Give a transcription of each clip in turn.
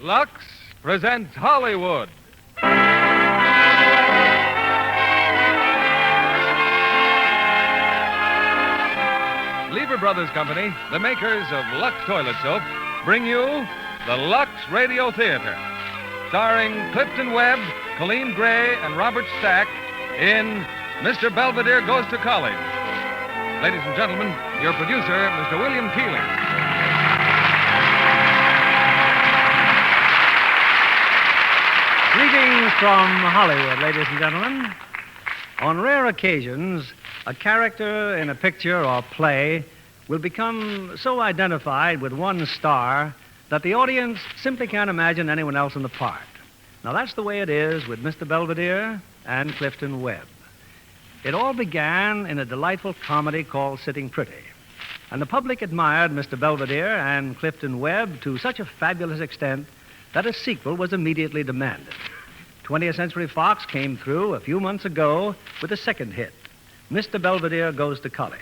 Lux presents Hollywood. Lever Brothers Company, the makers of Lux Toilet Soap, bring you the Lux Radio Theater, starring Clifton Webb, Colleen Gray, and Robert Stack in Mr. Belvedere Goes to College. Ladies and gentlemen, your producer, Mr. William Keeling. Greetings from Hollywood, ladies and gentlemen. On rare occasions, a character in a picture or play will become so identified with one star that the audience simply can't imagine anyone else in the part. Now, that's the way it is with Mr. Belvedere and Clifton Webb. It all began in a delightful comedy called Sitting Pretty. And the public admired Mr. Belvedere and Clifton Webb to such a fabulous extent that a sequel was immediately demanded. 20th Century Fox came through a few months ago with a second hit, Mr. Belvedere Goes to College.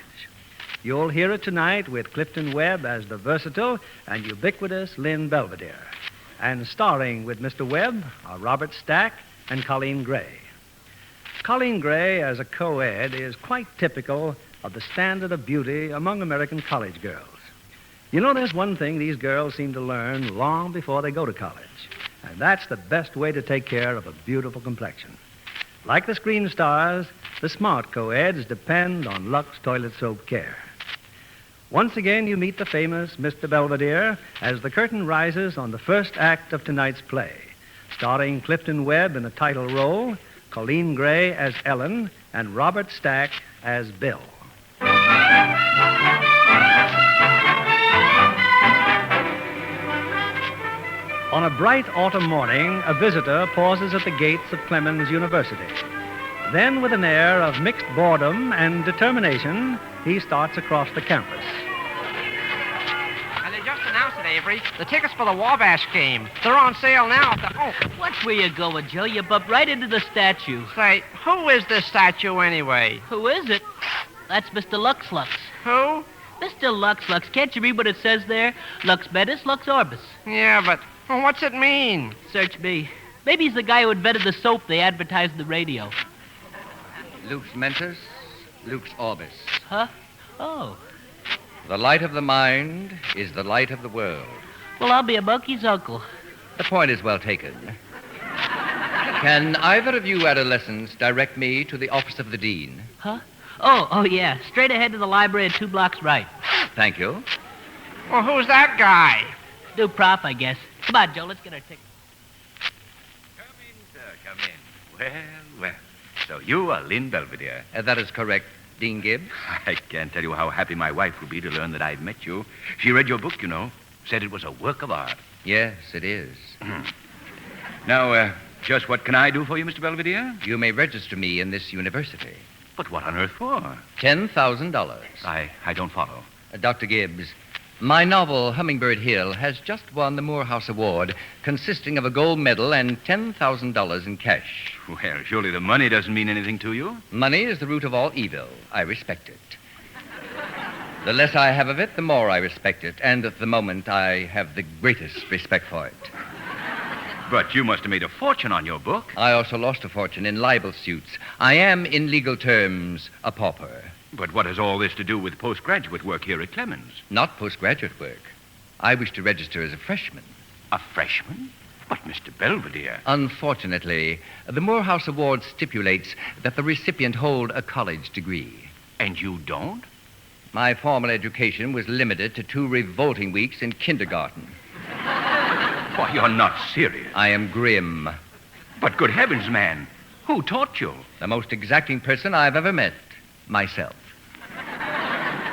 You'll hear it tonight with Clifton Webb as the versatile and ubiquitous Lynn Belvedere, and starring with Mr. Webb are Robert Stack and Colleen Gray. Colleen Gray, as a co-ed, is quite typical of the standard of beauty among American college girls. You know, there's one thing these girls seem to learn long before they go to college, and that's the best way to take care of a beautiful complexion. Like the screen stars, the smart co-eds depend on Lux Toilet Soap care. Once again, you meet the famous Mr. Belvedere as the curtain rises on the first act of tonight's play, starring Clifton Webb in the title role, Colleen Gray as Ellen, and Robert Stack as Bill. On a bright autumn morning, a visitor pauses at the gates of Clemens University. Then, with an air of mixed boredom and determination, he starts across the campus. And they just announced it, Avery. The tickets for the Wabash game. They're on sale now. Watch where you're going, Joe. You bump right into the statue. Say, who is this statue anyway? Who is it? That's Mr. Lux. Who? Mr. Lux. Can't you read what it says there? Lux Metis, Lux Orbis. Yeah, but what's it mean? Search me. Maybe he's the guy who invented the soap they advertised on the radio. Lux Mentis, Lux Orbis. Huh? Oh. The light of the mind is the light of the world. Well, I'll be a monkey's uncle. The point is well taken. Can either of you adolescents direct me to the office of the dean? Huh? Oh, yeah. Straight ahead to the library and 2 blocks right. Thank you. Well, who's that guy? New prop, I guess. Come on, Joe, let's get our ticket. Come in, sir, come in. Well. So you are Lynn Belvedere. That is correct, Dean Gibbs. I can't tell you how happy my wife will be to learn that I've met you. She read your book, you know. Said it was a work of art. Yes, it is. Now, just what can I do for you, Mr. Belvedere? You may register me in this university. But what on earth for? $10,000. I don't follow. Dr. Gibbs, my novel, Hummingbird Hill, has just won the Morehouse Award, consisting of a gold medal and $10,000 in cash. Well, surely the money doesn't mean anything to you. Money is the root of all evil. I respect it. The less I have of it, the more I respect it. And at the moment, I have the greatest respect for it. But you must have made a fortune on your book. I also lost a fortune in libel suits. I am, in legal terms, a pauper. But what has all this to do with postgraduate work here at Clemens? Not postgraduate work. I wish to register as a freshman. A freshman? But, Mr. Belvedere... Unfortunately, the Morehouse Award stipulates that the recipient hold a college degree. And you don't? My formal education was limited to 2 revolting weeks in kindergarten. Why, you're not serious. I am grim. But good heavens, man, who taught you? The most exacting person I've ever met. Myself.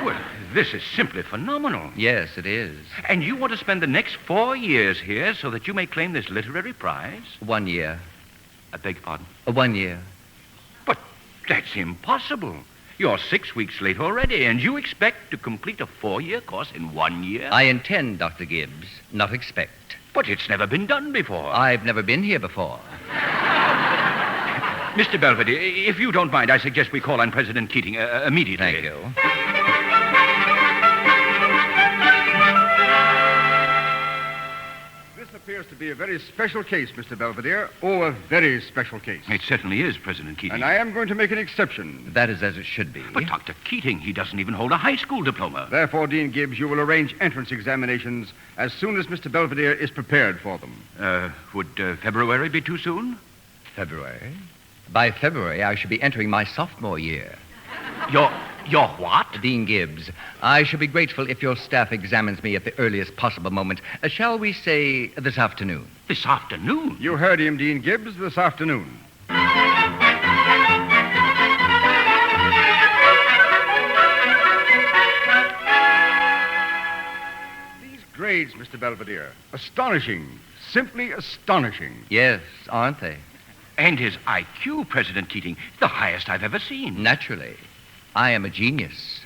Well, this is simply phenomenal. Yes, it is. And you want to spend the next 4 years here so that you may claim this literary prize? 1 year. I beg your pardon? 1 year. But that's impossible. You're 6 weeks late already, and you expect to complete a 4-year course in 1 year? I intend, Dr. Gibbs, not expect. But it's never been done before. I've never been here before. Mr. Belvedere, if you don't mind, I suggest we call on President Keating immediately. Thank you. This appears to be a very special case, Mr. Belvedere. Oh, a very special case. It certainly is, President Keating. And I am going to make an exception. That is as it should be. But Dr. Keating, he doesn't even hold a high school diploma. Therefore, Dean Gibbs, you will arrange entrance examinations as soon as Mr. Belvedere is prepared for them. Would February be too soon? February? By February, I should be entering my sophomore year. Your what? Dean Gibbs, I shall be grateful if your staff examines me at the earliest possible moment. Shall we say this afternoon? This afternoon? You heard him, Dean Gibbs, this afternoon. These grades, Mr. Belvedere, astonishing. Simply astonishing. Yes, aren't they? And his IQ, President Keating, the highest I've ever seen. Naturally. I am a genius.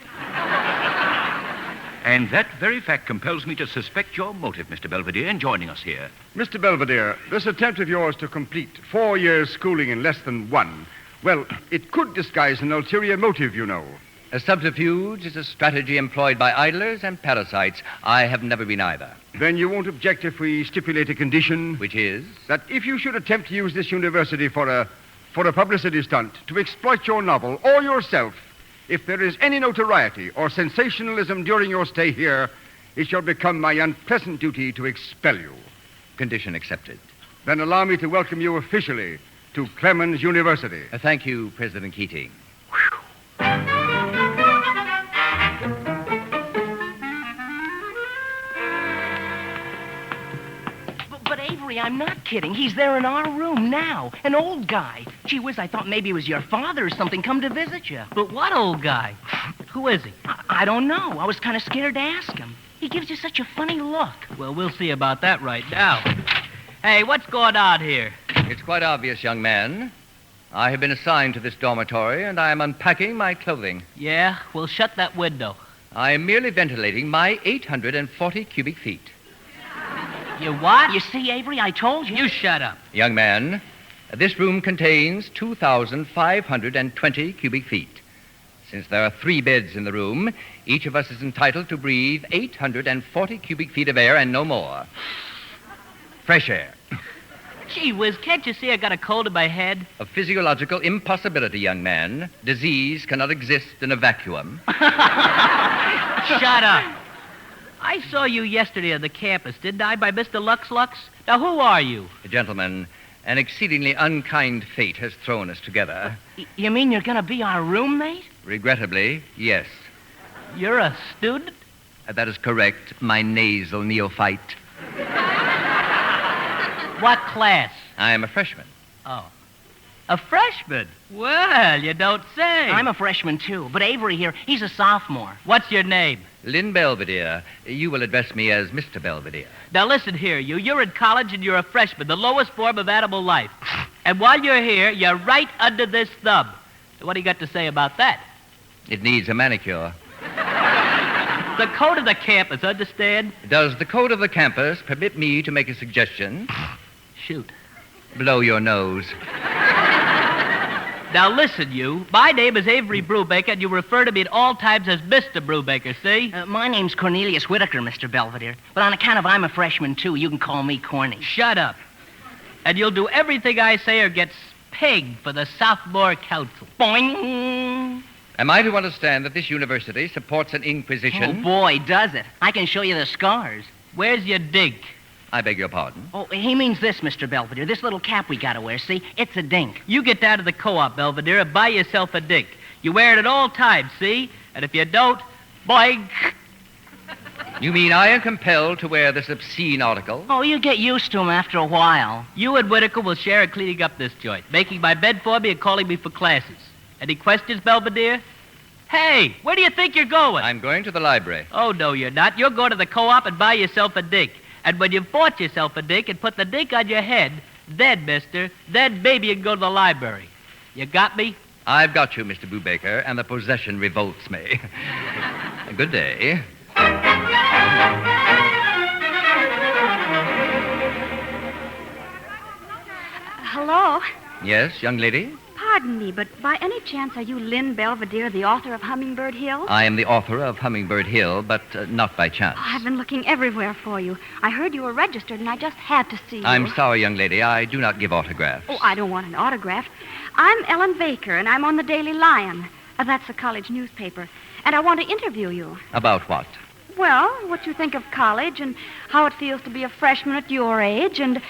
And that very fact compels me to suspect your motive, Mr. Belvedere, in joining us here. Mr. Belvedere, this attempt of yours to complete 4 years' schooling in less than one, well, it could disguise an ulterior motive, you know. A subterfuge is a strategy employed by idlers and parasites. I have never been either. Then you won't object if we stipulate a condition? Which is? That if you should attempt to use this university for a publicity stunt, to exploit your novel or yourself, if there is any notoriety or sensationalism during your stay here, it shall become my unpleasant duty to expel you. Condition accepted. Then allow me to welcome you officially to Clemens University. Thank you, President Keating. But Avery, I'm not kidding. He's there in our room now. An old guy. Gee whiz, I thought maybe it was your father or something come to visit you. But what old guy? Who is he? I don't know. I was kind of scared to ask him. He gives you such a funny look. Well, we'll see about that right now. Hey, what's going on here? It's quite obvious, young man. I have been assigned to this dormitory, and I am unpacking my clothing. Yeah? Well, shut that window. I am merely ventilating my 840 cubic feet. You what? You see, Avery, I told you. You shut up. Young man, this room contains 2,520 cubic feet. Since there are 3 beds in the room, each of us is entitled to breathe 840 cubic feet of air and no more. Fresh air. Gee whiz, can't you see I got a cold in my head? A physiological impossibility, young man. Disease cannot exist in a vacuum. Shut up. I saw you yesterday on the campus, didn't I, by Mr. Lux? Now, who are you? Gentlemen, an exceedingly unkind fate has thrown us together. You mean you're going to be our roommate? Regrettably, yes. You're a student? That is correct, my nasal neophyte. What class? I am a freshman. Oh. A freshman? Well, you don't say. I'm a freshman, too. But Avery here, he's a sophomore. What's your name? Lynn Belvedere. You will address me as Mr. Belvedere. Now, listen here, you. You're in college and you're a freshman, the lowest form of animal life. And while you're here, you're right under this thumb. What do you got to say about that? It needs a manicure. The code of the campus, understand? Does the code of the campus permit me to make a suggestion? Shoot. Blow your nose. Now, listen, you. My name is Avery Brubaker, and you refer to me at all times as Mr. Brubaker, see? My name's Cornelius Whitaker, Mr. Belvedere. But on account of I'm a freshman, too, you can call me Corny. Shut up. And you'll do everything I say or get pegged for the sophomore council. Boing! Am I to understand that this university supports an inquisition? Oh, boy, does it. I can show you the scars. Where's your dink? I beg your pardon? Oh, he means this, Mr. Belvedere. This little cap we gotta wear, see? It's a dink. You get down to the co-op, Belvedere, and buy yourself a dink. You wear it at all times, see? And if you don't, boing! You mean I am compelled to wear this obscene article? Oh, you get used to him after a while. You and Whitaker will share in cleaning up this joint, making my bed for me and calling me for classes. Any questions, Belvedere? Hey, where do you think you're going? I'm going to the library. Oh, no, you're not. You're going to the co-op and buy yourself a dink. And when you've bought yourself a dink and put the dink on your head, then, mister, then maybe you can go to the library. You got me? I've got you, Mr. Brubaker, and the possession revolts me. Good day. Hello? Yes, young lady? Pardon me, but by any chance are you Lynn Belvedere, the author of Hummingbird Hill? I am the author of Hummingbird Hill, but not by chance. Oh, I've been looking everywhere for you. I heard you were registered, and I just had to see you. I'm sorry, young lady. I do not give autographs. Oh, I don't want an autograph. I'm Ellen Baker, and I'm on the Daily Lion. That's a college newspaper. And I want to interview you. About what? Well, what you think of college and how it feels to be a freshman at your age and,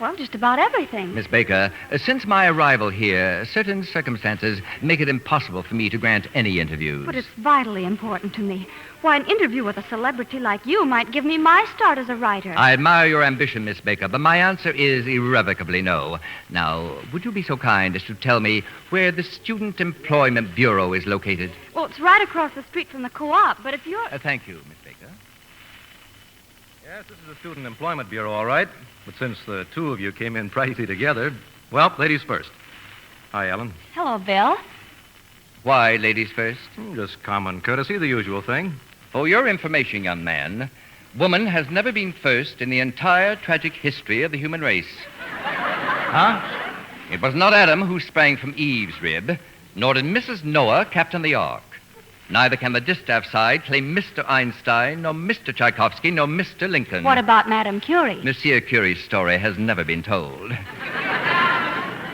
well, just about everything. Miss Baker, since my arrival here, certain circumstances make it impossible for me to grant any interviews. But it's vitally important to me. Why, an interview with a celebrity like you might give me my start as a writer. I admire your ambition, Miss Baker, but my answer is irrevocably no. Now, would you be so kind as to tell me where the Student Employment Bureau is located? Well, it's right across the street from the co-op, but if you're... Thank you, Miss Baker. Yes, this is the Student Employment Bureau, all right. But since the two of you came in practically together, well, ladies first. Hi, Ellen. Hello, Bill. Why, ladies first? Just common courtesy, the usual thing. For your information, young man, woman has never been first in the entire tragic history of the human race. Huh? It was not Adam who sprang from Eve's rib, nor did Mrs. Noah captain the ark. Neither can the distaff side claim Mr. Einstein, nor Mr. Tchaikovsky, nor Mr. Lincoln. What about Madame Curie? Monsieur Curie's story has never been told.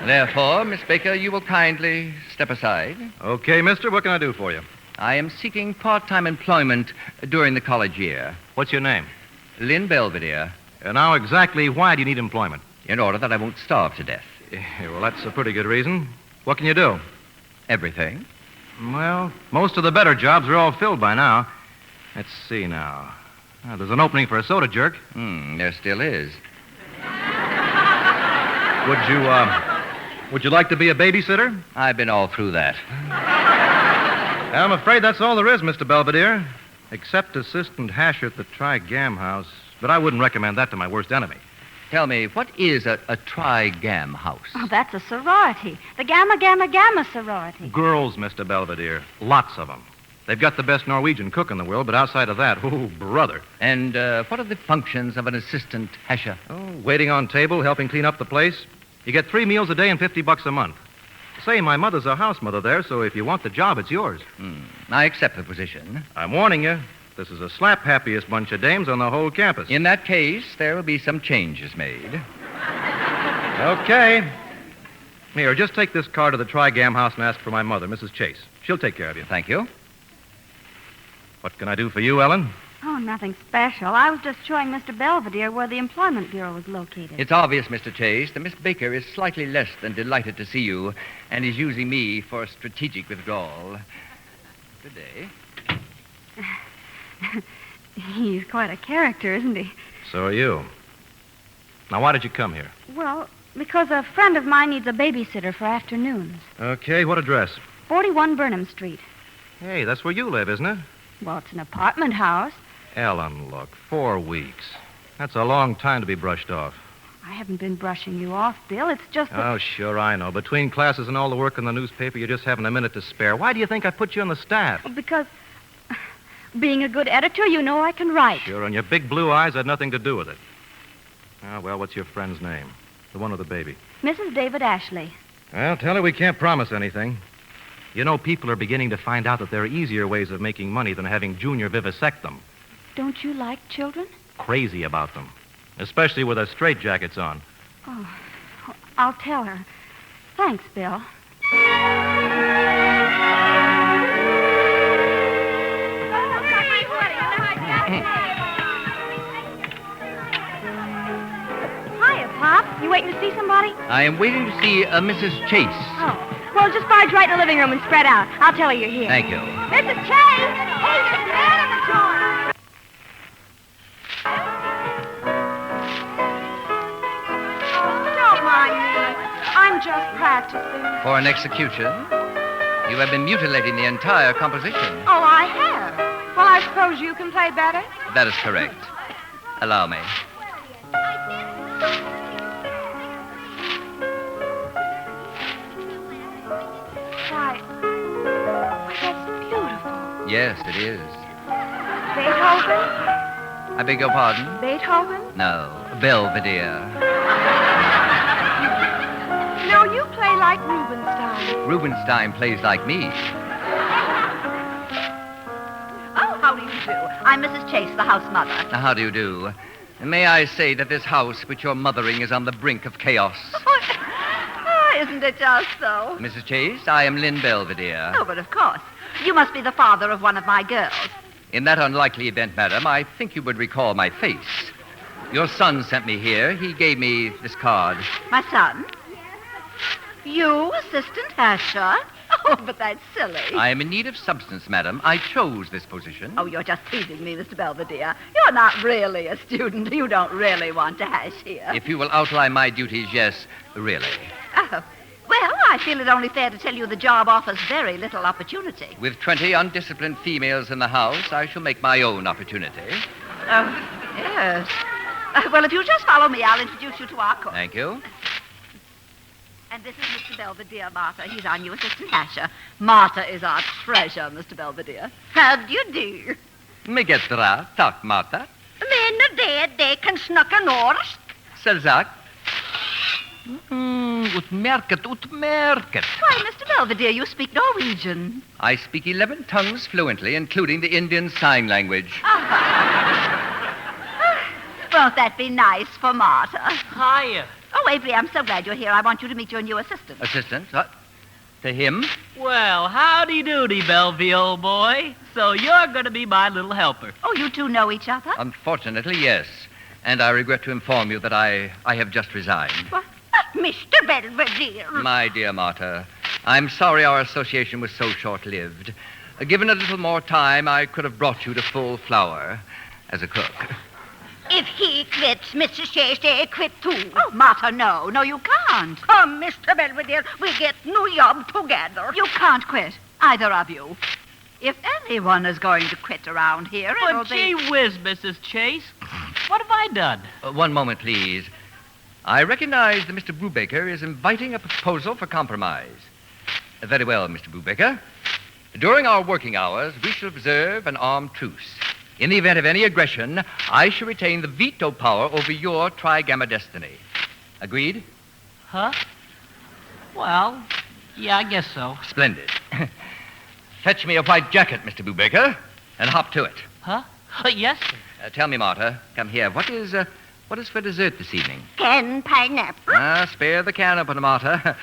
Therefore, Miss Baker, you will kindly step aside. Okay, mister, what can I do for you? I am seeking part-time employment during the college year. What's your name? Lynn Belvedere. Now, exactly why do you need employment? In order that I won't starve to death. Well, that's a pretty good reason. What can you do? Everything. Well, most of the better jobs are all filled by now. Let's see now. There's an opening for a soda jerk. There still is. Would you like to be a babysitter? I've been all through that. I'm afraid that's all there is, Mr. Belvedere. Except assistant hasher at the Tri-Gam House. But I wouldn't recommend that to my worst enemy. Tell me, what is a Tri-Gam House? Oh, that's a sorority. The Gamma Gamma Gamma sorority. Girls, Mr. Belvedere. Lots of them. They've got the best Norwegian cook in the world, but outside of that, oh, brother. And what are the functions of an assistant hasher? Oh, waiting on table, helping clean up the place. You get 3 meals a day and $50 a month. Say, my mother's a house mother there, so if you want the job, it's yours. I accept the position. I'm warning you. This is the slap-happiest bunch of dames on the whole campus. In that case, there will be some changes made. Okay. Here, just take this car to the Tri-Gam House and ask for my mother, Mrs. Chase. She'll take care of you. Thank you. What can I do for you, Ellen? Oh, nothing special. I was just showing Mr. Belvedere where the Employment Bureau is located. It's obvious, Mr. Chase, that Miss Baker is slightly less than delighted to see you and is using me for a strategic withdrawal. Good day. He's quite a character, isn't he? So are you. Now, why did you come here? Well, because a friend of mine needs a babysitter for afternoons. Okay, what address? 41 Burnham Street. Hey, that's where you live, isn't it? Well, it's an apartment house. Ellen, look, 4 weeks. That's a long time to be brushed off. I haven't been brushing you off, Bill. It's just that... Oh, sure, I know. Between classes and all the work in the newspaper, you just haven't a minute to spare. Why do you think I put you on the staff? Because being a good editor, you know I can write. Sure, and your big blue eyes had nothing to do with it. Oh, well, what's your friend's name? The one with the baby. Mrs. David Ashley. Well, tell her we can't promise anything. You know, people are beginning to find out that there are easier ways of making money than having Junior vivisect them. Don't you like children? Crazy about them. Especially with their straitjackets on. Oh, I'll tell her. Thanks, Bill. Hiya, Pop. You waiting to see somebody? I am waiting to see Mrs. Chase. Oh. Well, just barge right in the living room and spread out. I'll tell her you're here. Thank you. Mrs. Chase! Hey, there's a man in the door! Oh, don't mind me. I'm just practicing. For an execution, you have been mutilating the entire composition. Oh, I have? Well, I suppose you can play better? That is correct. Allow me. Why, that's beautiful. Yes, it is. Beethoven? I beg your pardon? Beethoven? No, Belvedere. No, you play like Rubinstein. Rubinstein plays like me. Oh, how do you do? I'm Mrs. Chase, the house mother. How do you do? May I say that this house which you're mothering is on the brink of chaos? Isn't it just so? Mrs. Chase, I am Lynn Belvedere. Oh, but of course. You must be the father of one of my girls. In that unlikely event, madam, I think you would recall my face. Your son sent me here. He gave me this card. My son? You, Assistant Asher? Oh, but that's silly. I am in need of substance, madam. I chose this position. Oh, you're just teasing me, Mr. Belvedere. You're not really a student. You don't really want to hash here. If you will outline my duties, yes, really. Oh, well, I feel it only fair to tell you the job offers very little opportunity. With 20 undisciplined females in the house, I shall make my own opportunity. Oh, yes. Well, if you'll just follow me, I'll introduce you to our cook. Thank you. And this is Mr. Belvedere, Martha. He's our new assistant Asher. Martha is our treasure, Mr. Belvedere. How do you do? Megetra, tak, Martha. Men det kan snacka norsk. Selvsagt. Utmerket. Why, Mr. Belvedere, you speak Norwegian. I speak 11 tongues fluently, including the Indian Sign Language. Won't that be nice for Martha? Hiya. Oh, Avery, I'm so glad you're here. I want you to meet your new assistant. Assistant? What? To him? Well, howdy doody, Bellevue, old boy. So you're going to be my little helper. Oh, you two know each other? Unfortunately, yes. And I regret to inform you that I have just resigned. What? Mr. Belvedere. My dear Martha, I'm sorry our association was so short-lived. Given a little more time, I could have brought you to full flower as a cook. If he quits, Mrs. Chase, they quit too. Oh, Martha, no. No, you can't. Come, Mr. Belvedere, we get new job together. You can't quit, either of you. If anyone is going to quit around here, it'll But gee be... whiz, Mrs. Chase. What have I done? One moment, please. I recognize that Mr. Brubaker is inviting a proposal for compromise. Very well, Mr. Brubaker. During our working hours, we shall observe an armed truce. In the event of any aggression, I shall retain the veto power over your trigamma destiny. Agreed? Huh? Well, yeah, I guess so. Splendid. Fetch me a white jacket, Mr. Brubaker, and hop to it. Huh? Yes, sir. Tell me, Martha, come here. What is for dessert this evening? Can pineapple. Spare the can opener, Martha.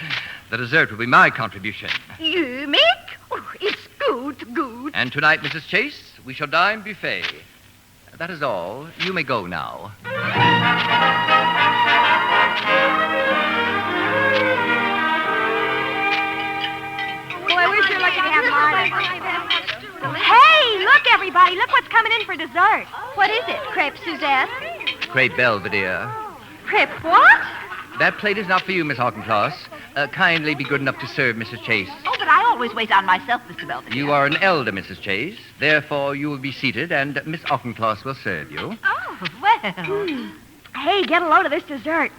The dessert will be my contribution. You make? Oh, it's good. And tonight, Mrs. Chase, we shall dine buffet. That is all. You may go now. Boy, we sure lucky to have Martha. Hey, look, everybody. Look what's coming in for dessert. What is it? Crepe Suzette? Crepe Belvedere. Crepe what? That plate is not for you, Miss Auchincloss. Kindly be good enough to serve Mrs. Chase. Oh, but I always wait on myself, Mr. Belvedere. You are an elder, Mrs. Chase. Therefore, you will be seated, and Miss Auchincloss will serve you. Oh, well. Hey, get a load of this dessert.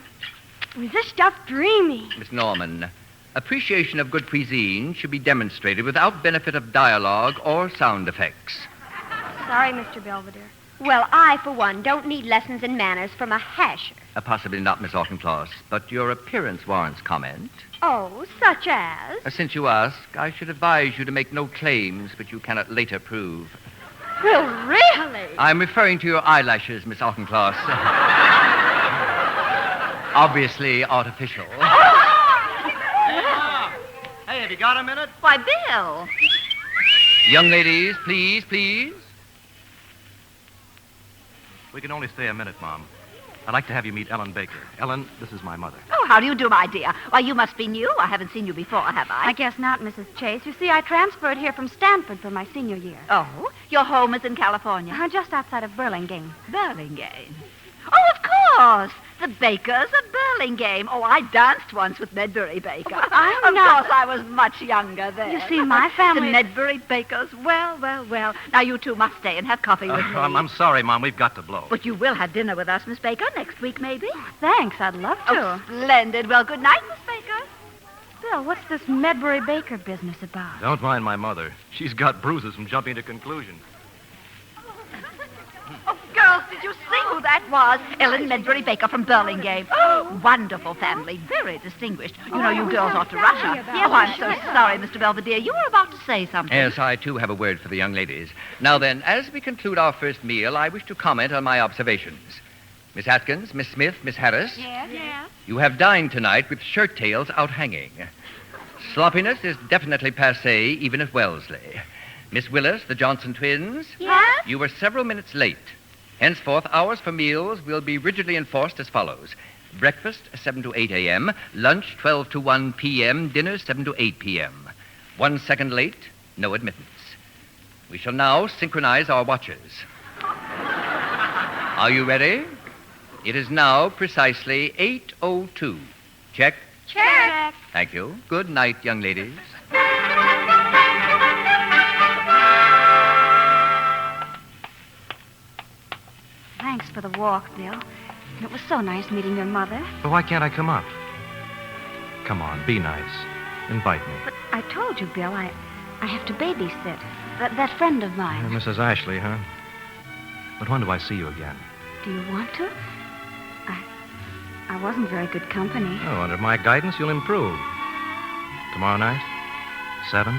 Is this stuff dreamy? Miss Norman, appreciation of good cuisine should be demonstrated without benefit of dialogue or sound effects. Sorry, Mr. Belvedere. Well, I, for one, don't need lessons in manners from a hasher. Possibly not, Miss Auchincloss, but your appearance warrants comment. Oh, such as? Since you ask, I should advise you to make no claims which you cannot later prove. Well, really? I'm referring to your eyelashes, Miss Auchincloss. Obviously artificial. Hey, have you got a minute? Why, Bill. Young ladies, please. We can only stay a minute, Mom. I'd like to have you meet Ellen Baker. Ellen, this is my mother. Oh, how do you do, my dear? Why, you must be new. I haven't seen you before, have I? I guess not, Mrs. Chase. You see, I transferred here from Stanford for my senior year. Oh, your home is in California? Just outside of Burlingame. Burlingame. Oh, of course. The Bakers of Burlingame. Oh, I danced once with Nedbury Baker. Well, I'm not. Of course, I was much younger then. You see, my family... The Nedbury Bakers. Well. Now, you two must stay and have coffee with me. I'm sorry, Mom. We've got to blow. But you will have dinner with us, Miss Baker, next week, maybe? Thanks, I'd love to. Oh, splendid. Well, good night, Miss Baker. Bill, what's this Medbury Baker business about? Don't mind my mother. She's got bruises from jumping to conclusions. Oh, girls, Did you see who that was? Ellen Medbury Baker from Burlingame. Oh, wonderful family. Very distinguished. You know, you girls ought to rush her. Oh, I'm so sorry, Mr. Belvedere. You were about to say something. Yes, I, too, have a word for the young ladies. Now, then, as we conclude our first meal, I wish to comment on my observations. Miss Atkins, Miss Smith, Miss Harris. Yes. You have dined tonight with shirt tails out hanging. Sloppiness is definitely passé, even at Wellesley. Miss Willis, the Johnson twins. Yes? You were several minutes late. Henceforth, hours for meals will be rigidly enforced as follows. Breakfast, 7 to 8 a.m., lunch, 12 to 1 p.m., dinner, 7 to 8 p.m. 1 second late, no admittance. We shall now synchronize our watches. Are you ready? It is now precisely 8:02. Check? Check. Thank you. Good night, young ladies. Thanks for the walk, Bill. It was so nice meeting your mother. Well, why can't I come up? Come on, be nice. Invite me. But I told you, Bill, I have to babysit. That friend of mine. Mrs. Ashley, huh? But when do I see you again? Do you want to? I wasn't very good company. Oh, under my guidance, you'll improve. Tomorrow night? 7?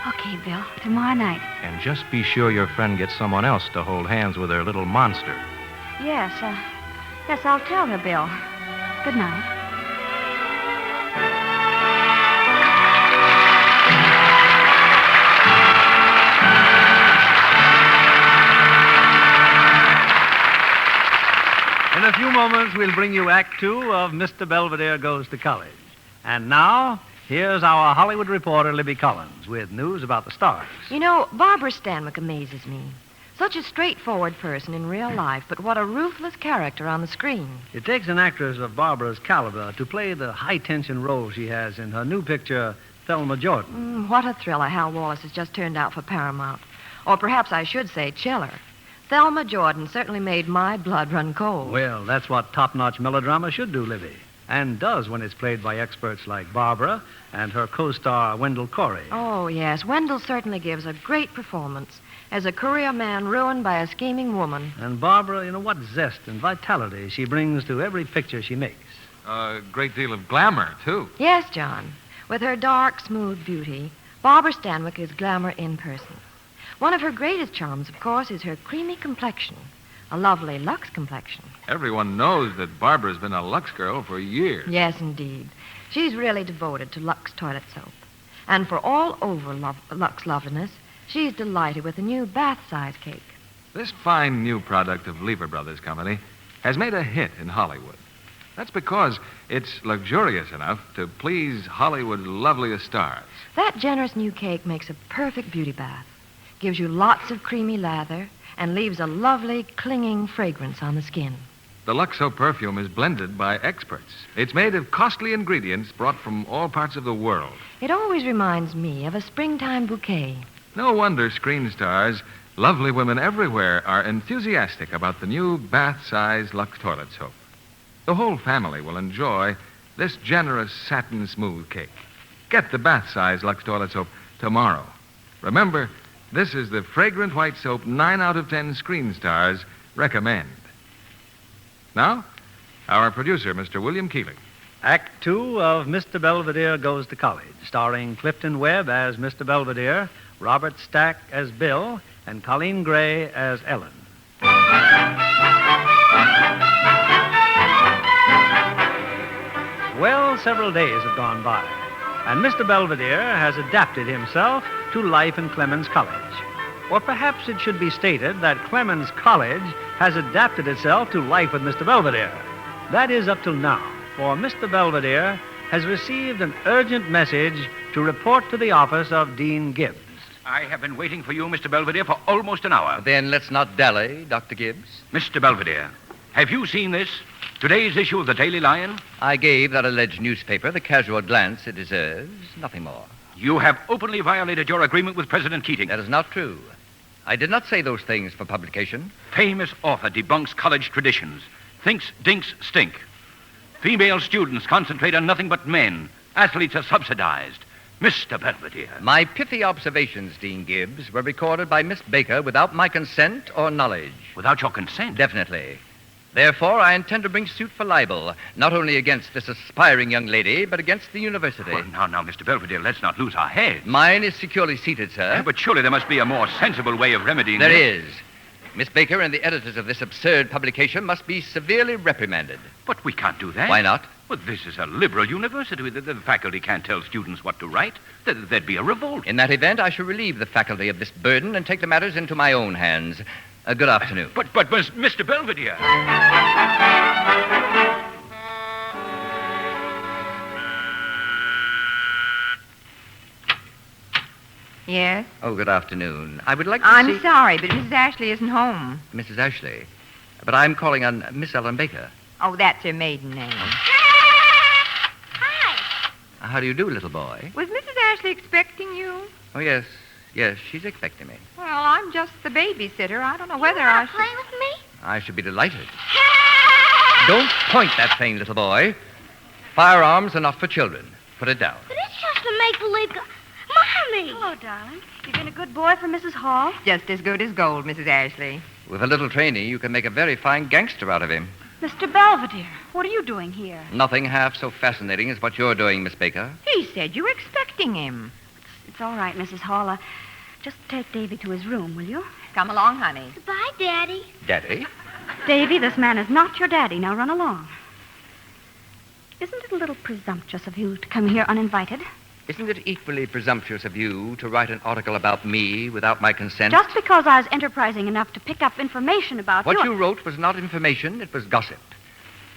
Okay, Bill. Tomorrow night. And just be sure your friend gets someone else to hold hands with her little monster. Yes, I'll tell her, Bill. Good night. In a few moments, we'll bring you Act 2 of Mr. Belvedere Goes to College. And now, here's our Hollywood reporter, Libby Collins, with news about the stars. You know, Barbara Stanwyck amazes me. Such a straightforward person in real life, but what a ruthless character on the screen. It takes an actress of Barbara's caliber to play the high-tension role she has in her new picture, Thelma Jordan. What a thriller Hal Wallace has just turned out for Paramount. Or perhaps I should say chiller. Thelma Jordan certainly made my blood run cold. Well, that's what top-notch melodrama should do, Libby. And does when it's played by experts like Barbara and her co-star, Wendell Corey. Oh, yes. Wendell certainly gives a great performance as a career man ruined by a scheming woman. And Barbara, what zest and vitality she brings to every picture she makes. A great deal of glamour, too. Yes, John. With her dark, smooth beauty, Barbara Stanwyck is glamour in person. One of her greatest charms, of course, is her creamy complexion. A lovely Lux complexion. Everyone knows that Barbara's been a Lux girl for years. Yes, indeed. She's really devoted to Lux toilet soap. And for all over Lux loveliness, she's delighted with the new bath-size cake. This fine new product of Lever Brothers Company has made a hit in Hollywood. That's because it's luxurious enough to please Hollywood's loveliest stars. That generous new cake makes a perfect beauty bath. Gives you lots of creamy lather and leaves a lovely, clinging fragrance on the skin. The Lux soap perfume is blended by experts. It's made of costly ingredients brought from all parts of the world. It always reminds me of a springtime bouquet. No wonder screen stars, lovely women everywhere, are enthusiastic about the new bath-size Lux toilet soap. The whole family will enjoy this generous satin smooth cake. Get the bath-size Lux toilet soap tomorrow. Remember, this is the fragrant white soap 9 out of 10 screen stars recommend. Now, our producer, Mr. William Keeling. Act 2 of Mr. Belvedere Goes to College, starring Clifton Webb as Mr. Belvedere, Robert Stack as Bill, and Colleen Gray as Ellen. Well, several days have gone by, and Mr. Belvedere has adapted himself to life in Clemens College. Or perhaps it should be stated that Clemens College has adapted itself to life with Mr. Belvedere. That is up till now, for Mr. Belvedere has received an urgent message to report to the office of Dean Gibbs. I have been waiting for you, Mr. Belvedere, for almost an hour. Then let's not dally, Dr. Gibbs. Mr. Belvedere, have you seen this? Today's issue of the Daily Lion? I gave that alleged newspaper the casual glance it deserves, nothing more. You have openly violated your agreement with President Keating. That is not true. I did not say those things for publication. Famous author debunks college traditions. Thinks dinks stink. Female students concentrate on nothing but men. Athletes are subsidized. Mr. Belvedere. My pithy observations, Dean Gibbs, were recorded by Miss Baker without my consent or knowledge. Without your consent? Definitely. Therefore, I intend to bring suit for libel, not only against this aspiring young lady, but against the university. Well, now, Mr. Belvedere, let's not lose our heads. Mine is securely seated, sir. But surely there must be a more sensible way of remedying There this. is. Miss Baker and the editors of this absurd publication must be severely reprimanded. But we can't do that. Why not? Well, this is a liberal university. The faculty can't tell students what to write. There'd be a revolt. In that event, I shall relieve the faculty of this burden and take the matters into my own hands. Good afternoon. But, Mr. Belvedere. Yes? Oh, good afternoon. I would like to I'm see... sorry, but Mrs. Ashley isn't home. Mrs. Ashley. But I'm calling on Miss Ellen Baker. Oh, that's her maiden name. Hi. How do you do, little boy? Was Mrs. Ashley expecting you? Oh, yes. Yes, she's expecting me. Well, I'm just the babysitter. I don't know whether You I want to play with me? I should be delighted. Don't point that thing, little boy. Firearms are not for children. Put it down. But it's just a make-believe... Mommy! Hello, darling. You been a good boy for Mrs. Hall? Just as good as gold, Mrs. Ashley. With a little training, you can make a very fine gangster out of him. Mr. Belvedere, what are you doing here? Nothing half so fascinating as what you're doing, Miss Baker. He said you were expecting him. It's all right, Mrs. Hall. Just take Davy to his room, will you? Come along, honey. Goodbye, Daddy. Daddy? Davy, this man is not your daddy. Now run along. Isn't it a little presumptuous of you to come here uninvited? Isn't it equally presumptuous of you to write an article about me without my consent? Just because I was enterprising enough to pick up information about What you wrote was not information, it was gossip.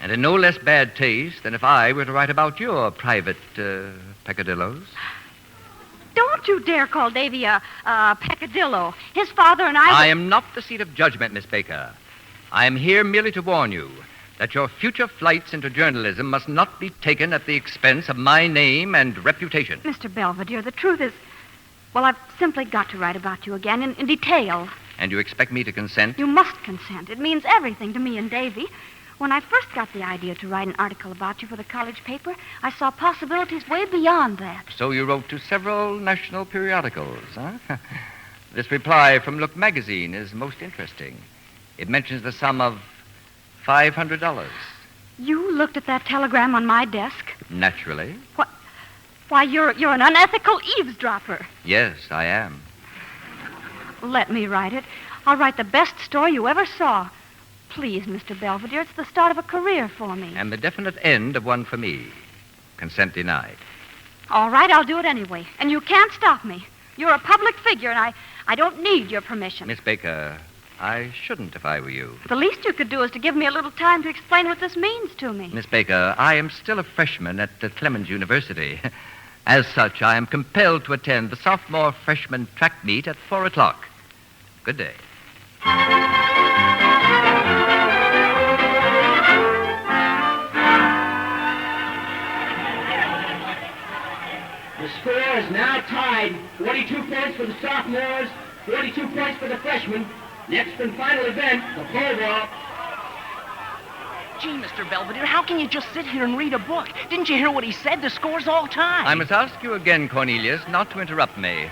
And in no less bad taste than if I were to write about your private, peccadillos. Don't you dare call Davy a peccadillo. His father and I... I am not the seat of judgment, Miss Baker. I am here merely to warn you that your future flights into journalism must not be taken at the expense of my name and reputation. Mr. Belvedere, the truth is... Well, I've simply got to write about you again in detail. And you expect me to consent? You must consent. It means everything to me and Davy. When I first got the idea to write an article about you for the college paper, I saw possibilities way beyond that. So you wrote to several national periodicals, huh? This reply from Look magazine is most interesting. It mentions the sum of $500. You looked at that telegram on my desk? Naturally. What? Why, you're an unethical eavesdropper. Yes, I am. Let me write it. I'll write the best story you ever saw. Please, Mr. Belvedere, it's the start of a career for me. And the definite end of one for me. Consent denied. All right, I'll do it anyway. And you can't stop me. You're a public figure, and I don't need your permission. Miss Baker, I shouldn't if I were you. The least you could do is to give me a little time to explain what this means to me. Miss Baker, I am still a freshman at Clemens University. As such, I am compelled to attend the sophomore freshman track meet at 4 o'clock. Good day. The score is now tied. 42 points for the sophomores, 42 points for the freshmen. Next and final event, the pole vault. Gee, Mr. Belvedere, how can you just sit here and read a book? Didn't you hear what he said? The score's all time. I must ask you again, Cornelius, not to interrupt me.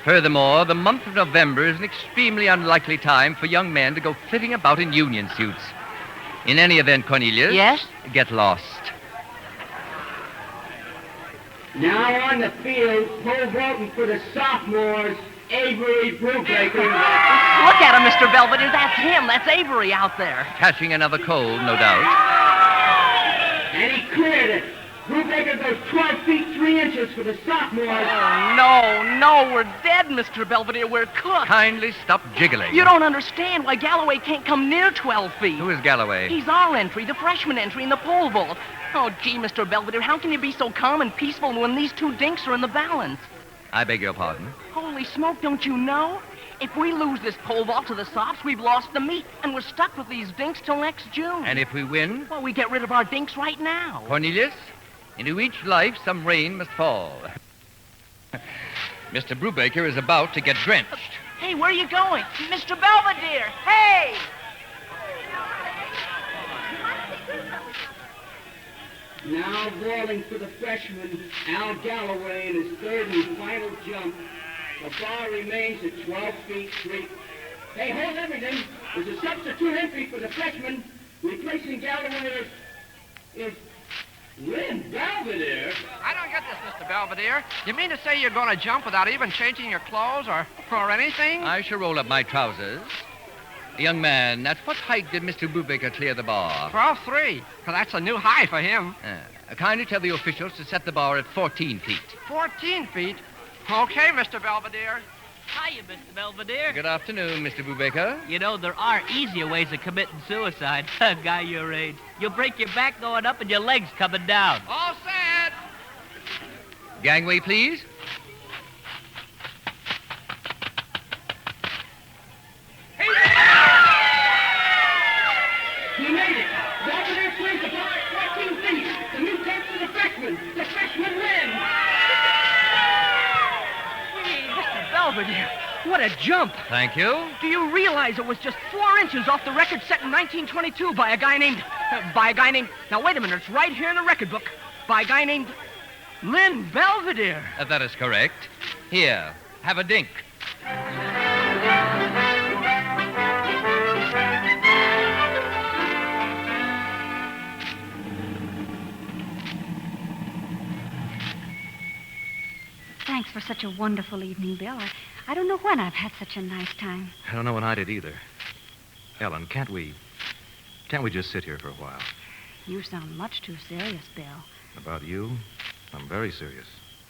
Furthermore, the month of November is an extremely unlikely time for young men to go flitting about in union suits. In any event, Cornelius... Yes? Get lost. Now on the field, pole vaulting for the sophomores, Avery Brubaker. Look at him, Mr. Belvedere. That's him. That's Avery out there. Catching another cold, no doubt. And he cleared it. Brubaker goes 12 feet 3 inches for the sophomores. Oh, no, we're dead, Mr. Belvedere. We're cooked. Kindly stop jiggling. You don't understand why Galloway can't come near 12 feet. Who is Galloway? He's our entry, the freshman entry in the pole vault. Oh, gee, Mr. Belvedere, how can you be so calm and peaceful when these two dinks are in the balance? I beg your pardon? Holy smoke, don't you know? If we lose this pole vault to the Sops, we've lost the meet, and we're stuck with these dinks till next June. And if we win? Well, we get rid of our dinks right now. Cornelius, into each life some rain must fall. Mr. Brubaker is about to get drenched. Hey, where are you going? Mr. Belvedere, hey! Now bowling for the freshman, Al Galloway, in his third and final jump. The bar remains at 12 feet 3. Hey, hold everything. There's a substitute entry for the freshman. Replacing Galloway is Lynn Belvedere. I don't get this, Mr. Belvedere. You mean to say you're going to jump without even changing your clothes or anything? I shall roll up my trousers. Young man, at what height did Mr. Brubaker clear the bar? 12'3". Well, that's a new high for him. Kindly tell the officials to set the bar at 14 feet. 14 feet? Okay, Mr. Belvedere. Hiya, Mr. Belvedere. Good afternoon, Mr. Brubaker. You know, there are easier ways of committing suicide. A guy your age. You'll break your back going up and your legs coming down. All set. Gangway, please. He made it. Belvedere swings the bar at 14 feet. The new tenth for the freshman. The freshman wins. Hey, Mr. Belvedere, what a jump. Thank you. Do you realize it was just 4 inches off the record set in 1922 by a guy named... Now, wait a minute. It's right here in the record book. By a guy named Lynn Belvedere. That is correct. Here, have a dink. Thanks for such a wonderful evening, Bill. I don't know when I've had such a nice time. I don't know when I did either. Ellen, can't we just sit here for a while? You sound much too serious, Bill. About you? I'm very serious.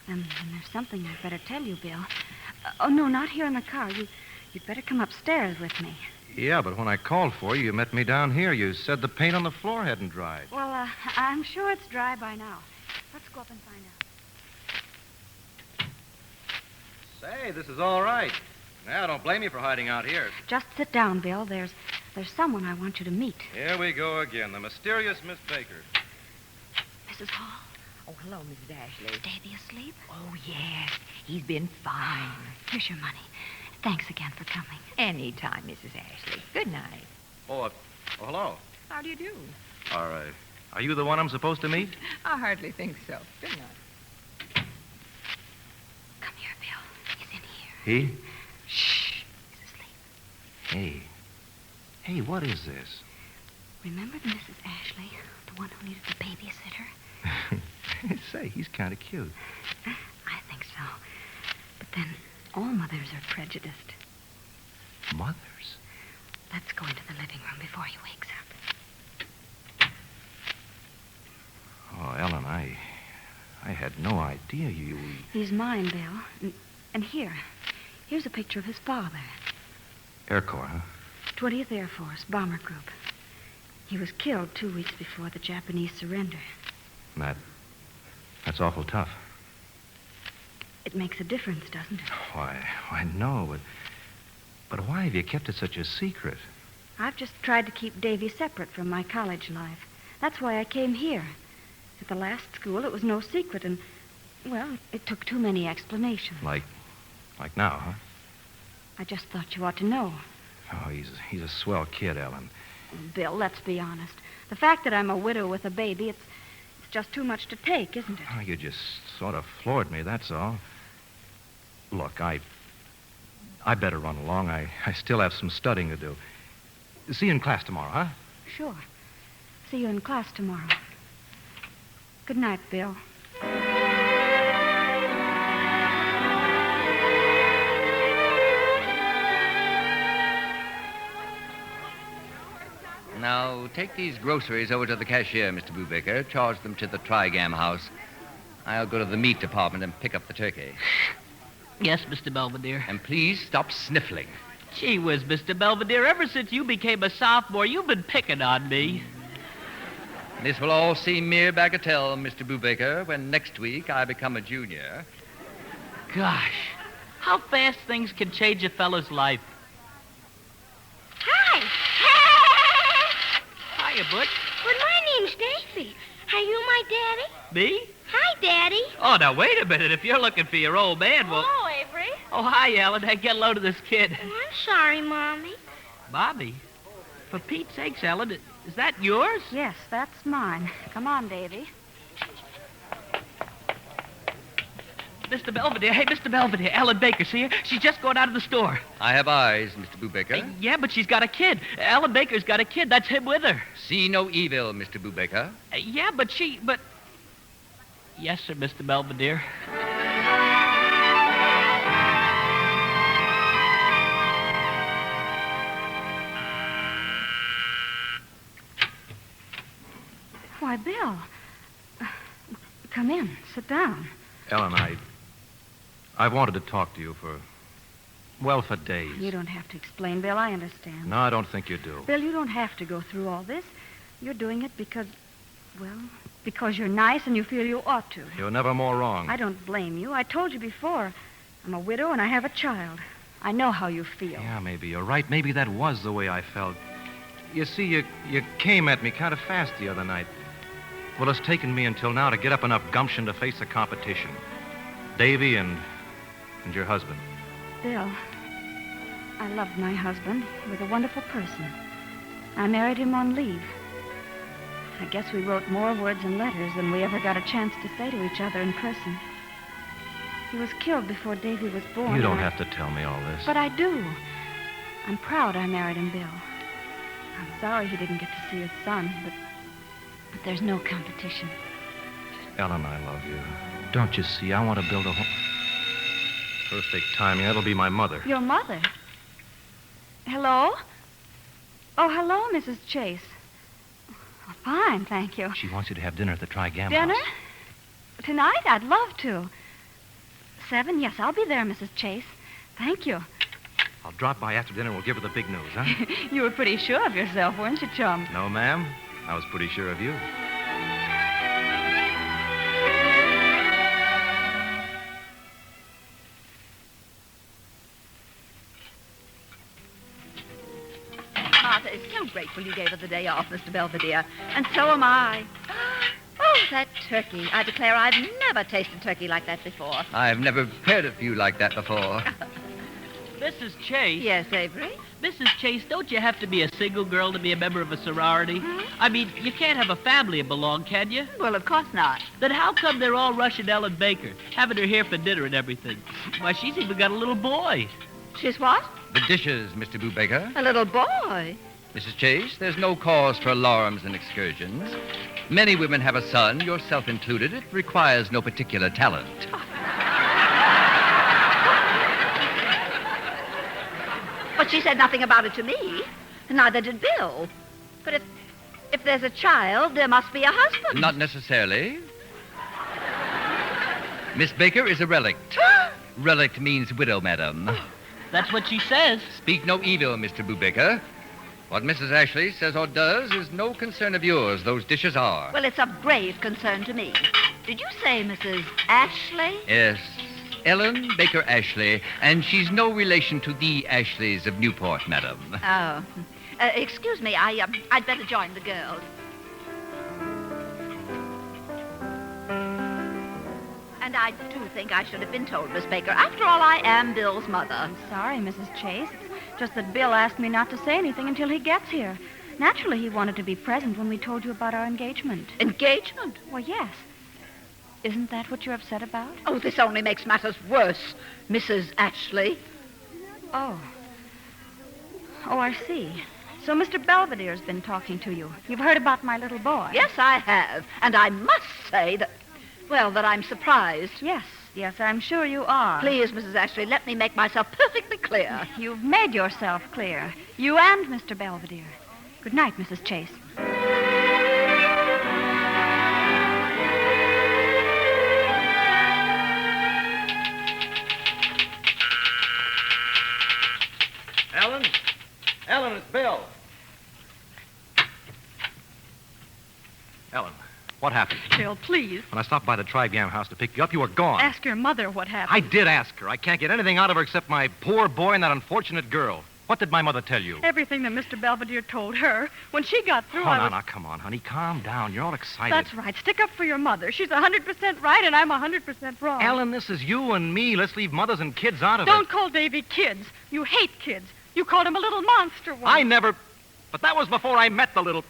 And there's something I'd better tell you, Bill. Oh, no, not here in the car. You'd better come upstairs with me. Yeah, but when I called for you, you met me down here. You said the paint on the floor hadn't dried. Well, I'm sure it's dry by now. Let's go up and find out. Say, this is all right. Now, don't blame me for hiding out here. Just sit down, Bill. There's someone I want you to meet. Here we go again, the mysterious Miss Baker. Mrs. Hall. Oh, hello, Mrs. Ashley. Davy asleep? Oh, yes. He's been fine. Here's your money. Thanks again for coming. Anytime, Mrs. Ashley. Good night. Oh, hello. How do you do? Are you the one I'm supposed to meet? I hardly think so. Good night. Come here, Bill. He's in here. He? Shh. He's asleep. Hey, what is this? Remember Mrs. Ashley, the one who needed the babysitter? Say, he's kind of cute. I think so. But then all mothers are prejudiced. Mothers? Let's go into the living room before he wakes up. Oh, Ellen, I had no idea you... He's mine, Bill. And here's a picture of his father. Air Corps, huh? 20th Air Force, Bomber Group. He was killed 2 weeks before the Japanese surrender. That's awful tough. It makes a difference, doesn't it? Why, no, but why have you kept it such a secret? I've just tried to keep Davy separate from my college life. That's why I came here. At the last school, it was no secret, and, well, it took too many explanations. Like now, huh? I just thought you ought to know. Oh, he's a swell kid, Ellen. Bill, let's be honest. The fact that I'm a widow with a baby, it's just too much to take, isn't it? Oh, you just sort of floored me, that's all. Look, I better run along. I still have some studying to do. See you in class tomorrow, huh? Sure. See you in class tomorrow. Good night, Bill. Now, take these groceries over to the cashier, Mr. Brubaker. Charge them to the Trigam house. I'll go to the meat department and pick up the turkey. Yes, Mr. Belvedere. And please stop sniffling. Gee whiz, Mr. Belvedere, ever since you became a sophomore, you've been picking on me. This will all seem mere bagatelle, Mr. Brubaker, when next week I become a junior. Gosh, how fast things can change a fellow's life. Hi. Hiya, Butch. Well, my name's Davy. Are you my daddy? Me? Hi, Daddy. Oh, now, wait a minute. If you're looking for your old man, well... Hello, Avery. Oh, hi, Ellen. Hey, get a load of this kid. Oh, I'm sorry, Mommy. Bobby? For Pete's sakes, Ellen, is that yours? Yes, that's mine. Come on, Davy. Mr. Belvedere. Hey, Mr. Belvedere. Ellen Baker, see her? She's just going out of the store. I have eyes, Mr. Brubaker. Yeah, but she's got a kid. Ellen Baker's got a kid. That's him with her. See no evil, Mr. Brubaker. Yeah, but Yes, sir, Mr. Belvedere. Why, Bill. Come in. Sit down. Ellen, I've wanted to talk to you for days. You don't have to explain, Bill. I understand. No, I don't think you do. Bill, you don't have to go through all this. You're doing it because you're nice and you feel you ought to. You're never more wrong. I don't blame you. I told you before. I'm a widow and I have a child. I know how you feel. Yeah, maybe you're right. Maybe that was the way I felt. You see, you came at me kind of fast the other night. Well, it's taken me until now to get up enough gumption to face the competition. Davy and your husband. Bill, I loved my husband. He was a wonderful person. I married him on leave. I guess we wrote more words and letters than we ever got a chance to say to each other in person. He was killed before Davy was born. You don't have to tell me all this. But I do. I'm proud I married him, Bill. I'm sorry he didn't get to see his son, but there's no competition. Ellen, I love you. Don't you see? I want to build a home. Perfect timing. That'll be my mother. Your mother? Hello? Oh, hello, Mrs. Chase. Oh, fine, thank you. She wants you to have dinner at the Trigam Dinner? House. Tonight? I'd love to. 7? Yes, I'll be there, Mrs. Chase. Thank you. I'll drop by after dinner and we'll give her the big news, huh? You were pretty sure of yourself, weren't you, chum? No, ma'am. I was pretty sure of you. Martha is so grateful you gave her the day off, Mr. Belvedere. And so am I. Oh, that turkey. I declare I've never tasted turkey like that before. I've never prepared a few like that before. Mrs. Chase. Yes, Avery? Mrs. Chase, don't you have to be a single girl to be a member of a sorority? I mean, you can't have a family and belong, can you? Well, of course not. Then how come they're all rushing Ellen Baker, having her here for dinner and everything? Why, she's even got a little boy. She's what? The dishes, Mr. Brubaker. A little boy? Mrs. Chase, there's no cause for alarms and excursions. Many women have a son, yourself included. It requires no particular talent. But she said nothing about it to me. Neither did Bill. But if there's a child, there must be a husband. Not necessarily. Miss Baker is a relict. Relict means widow, madam. That's what she says. Speak no evil, Mr. Brubaker. What Mrs. Ashley says or does is no concern of yours. Those dishes are. Well, it's of grave concern to me. Did you say Mrs. Ashley? Yes. Ellen Baker Ashley, and she's no relation to the Ashleys of Newport, madam. Oh. Excuse me, I'd better join the girls. And I do think I should have been told, Miss Baker. After all, I am Bill's mother. I'm sorry, Mrs. Chase. It's just that Bill asked me not to say anything until he gets here. Naturally, he wanted to be present when we told you about our engagement. Engagement? Well, yes. Isn't that what you're upset about? Oh, this only makes matters worse, Mrs. Ashley. Oh, I see. So Mr. Belvedere's been talking to you. You've heard about my little boy. Yes, I have. And I must say that I'm surprised. Yes, I'm sure you are. Please, Mrs. Ashley, let me make myself perfectly clear. You've made yourself clear. You and Mr. Belvedere. Good night, Mrs. Chase. Ellen, it's Bill. Ellen, what happened? Bill, please. When I stopped by the Trigam house to pick you up, you were gone. Ask your mother what happened. I did ask her. I can't get anything out of her except my poor boy and that unfortunate girl. What did my mother tell you? Everything that Mr. Belvedere told her. When she got through, Now, come on, honey. Calm down. You're all excited. That's right. Stick up for your mother. She's 100% right, and I'm 100% wrong. Ellen, this is you and me. Let's leave mothers and kids out of it. Don't call Davy kids. You hate kids. You called him a little monster once. I never... But that was before I met the little...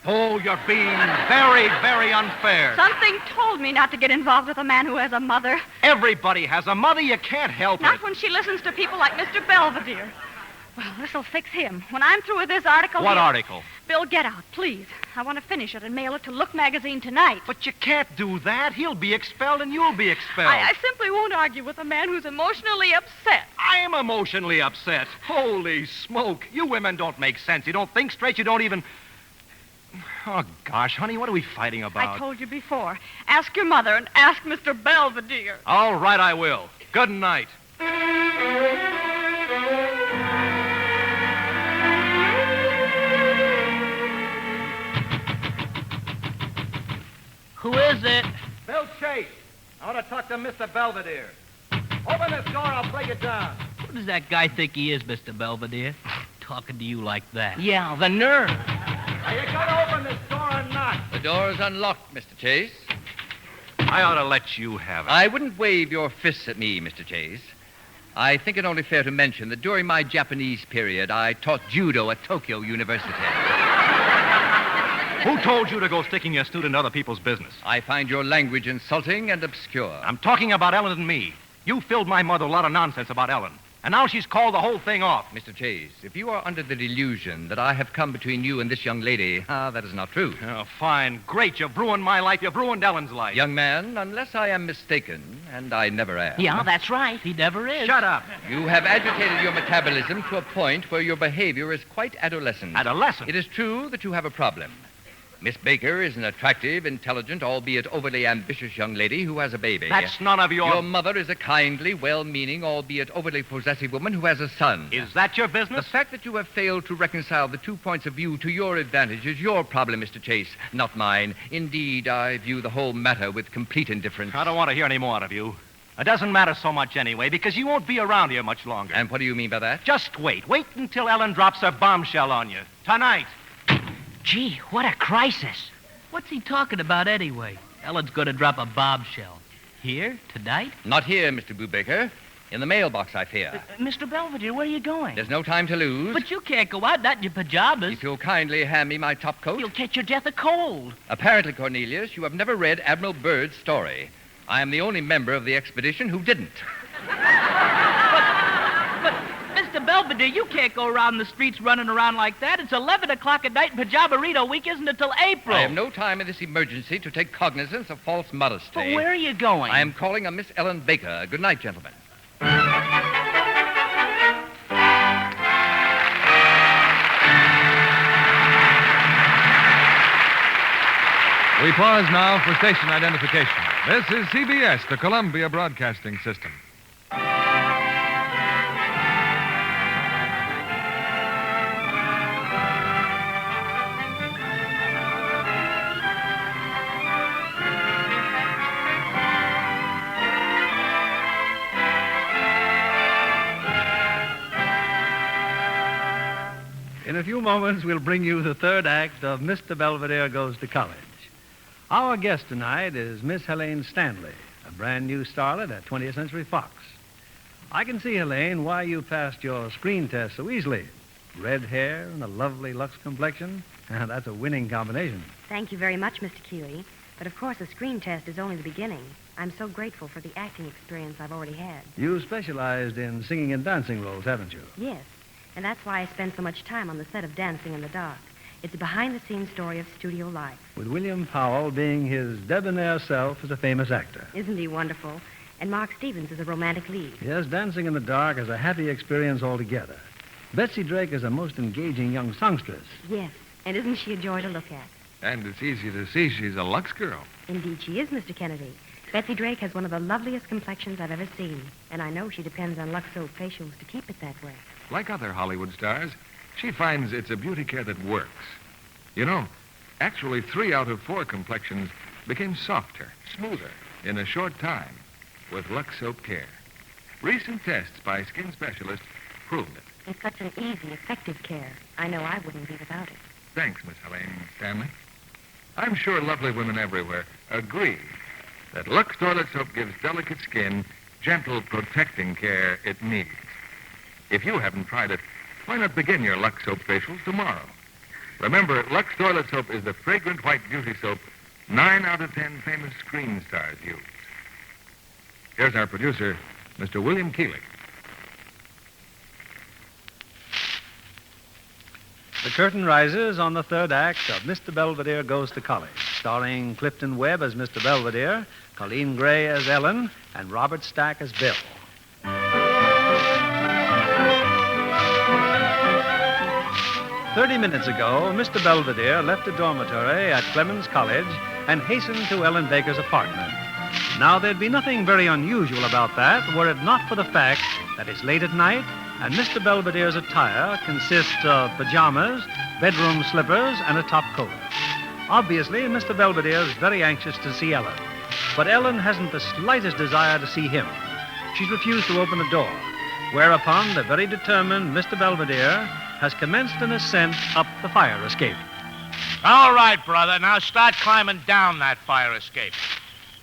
Oh, you're being very, very unfair. Something told me not to get involved with a man who has a mother. Everybody has a mother. You can't help Not it. when she listens to people like Mr. Belvedere. Well, this'll fix him. When I'm through with this article... What article? Bill, get out, please. I want to finish it and mail it to Look magazine tonight. But you can't do that. He'll be expelled and you'll be expelled. I simply won't argue with a man who's emotionally upset. I'm emotionally upset. Holy smoke. You women don't make sense. You don't think straight. You don't even... Oh, gosh, honey, what are we fighting about? I told you before. Ask your mother and ask Mr. Belvedere. All right, I will. Good night. Who is it? Bill Chase. I want to talk to Mr. Belvedere. Open this door, I'll break it down. Who does that guy think he is, Mr. Belvedere? Talking to you like that. Yeah, the nerve. Now, you gotta open this door or not. The door is unlocked, Mr. Chase. I ought to let you have it. I wouldn't wave your fists at me, Mr. Chase. I think it only fair to mention that during my Japanese period, I taught judo at Tokyo University. Who told you to go sticking your snoot into other people's business? I find your language insulting and obscure. I'm talking about Ellen and me. You filled my mother a lot of nonsense about Ellen. And now she's called the whole thing off. Mr. Chase, if you are under the delusion that I have come between you and this young lady, that is not true. Oh, fine. Great. You've ruined my life. You've ruined Ellen's life. Young man, unless I am mistaken, and I never am. Yeah, that's right. He never is. Shut up. You have agitated your metabolism to a point where your behavior is quite adolescent. Adolescent? It is true that you have a problem. Miss Baker is an attractive, intelligent, albeit overly ambitious young lady who has a baby. That's none of your... Your mother is a kindly, well-meaning, albeit overly possessive woman who has a son. Is that your business? The fact that you have failed to reconcile the 2 points of view to your advantage is your problem, Mr. Chase, not mine. Indeed, I view the whole matter with complete indifference. I don't want to hear any more out of you. It doesn't matter so much anyway, because you won't be around here much longer. And what do you mean by that? Just wait. Wait until Ellen drops her bombshell on you. Tonight. Gee, what a crisis. What's he talking about anyway? Ellen's going to drop a bombshell. Here? Tonight? Not here, Mr. Brubaker. In the mailbox, I fear. Mr. Belvedere, where are you going? There's no time to lose. But you can't go out, not in your pajamas. If you'll kindly hand me my top coat. You'll catch your death of cold. Apparently, Cornelius, you have never read Admiral Byrd's story. I am the only member of the expedition who didn't. But, Mr. Belvedere, you can't go around the streets running around like that. It's 11 o'clock at night and Pajamarito week isn't until April. I have no time in this emergency to take cognizance of false modesty. But where are you going? I am calling on Miss Ellen Baker. Good night, gentlemen. We pause now for station identification. This is CBS, the Columbia Broadcasting System. In a few moments, we'll bring you the third act of Mr. Belvedere Goes to College. Our guest tonight is Miss Helene Stanley, a brand new starlet at 20th Century Fox. I can see, Helene, why you passed your screen test so easily. Red hair and a lovely Lux complexion. That's a winning combination. Thank you very much, Mr. Keeley. But of course, the screen test is only the beginning. I'm so grateful for the acting experience I've already had. You specialized in singing and dancing roles, haven't you? Yes, and that's why I spend so much time on the set of Dancing in the Dark. It's a behind-the-scenes story of studio life. With William Powell being his debonair self as a famous actor. Isn't he wonderful? And Mark Stevens is a romantic lead. Yes, Dancing in the Dark is a happy experience altogether. Betsy Drake is a most engaging young songstress. Yes, and isn't she a joy to look at? And it's easy to see she's a Lux girl. Indeed she is, Mr. Kennedy. Betsy Drake has one of the loveliest complexions I've ever seen. And I know she depends on Lux Soap facials to keep it that way. Like other Hollywood stars, she finds it's a beauty care that works. You know, actually 3 out of 4 complexions became softer, smoother in a short time with Lux Soap Care. Recent tests by skin specialists proved it. It's such an easy, effective care. I know I wouldn't be without it. Thanks, Miss Helene Stanley. I'm sure lovely women everywhere agree that Lux Toilet Soap gives delicate skin gentle, protecting care it needs. If you haven't tried it, why not begin your Lux Soap facials tomorrow? Remember, Lux Toilet Soap is the fragrant white beauty soap 9 out of 10 famous screen stars use. Here's our producer, Mr. William Keeling. The curtain rises on the third act of Mr. Belvedere Goes to College, starring Clifton Webb as Mr. Belvedere, Colleen Gray as Ellen, and Robert Stack as Bill. 30 minutes ago, Mr. Belvedere left the dormitory at Clemens College and hastened to Ellen Baker's apartment. Now, there'd be nothing very unusual about that were it not for the fact that it's late at night and Mr. Belvedere's attire consists of pajamas, bedroom slippers, and a top coat. Obviously, Mr. Belvedere is very anxious to see Ellen, but Ellen hasn't the slightest desire to see him. She's refused to open the door, whereupon the very determined Mr. Belvedere has commenced an ascent up the fire escape. All right, brother. Now start climbing down that fire escape.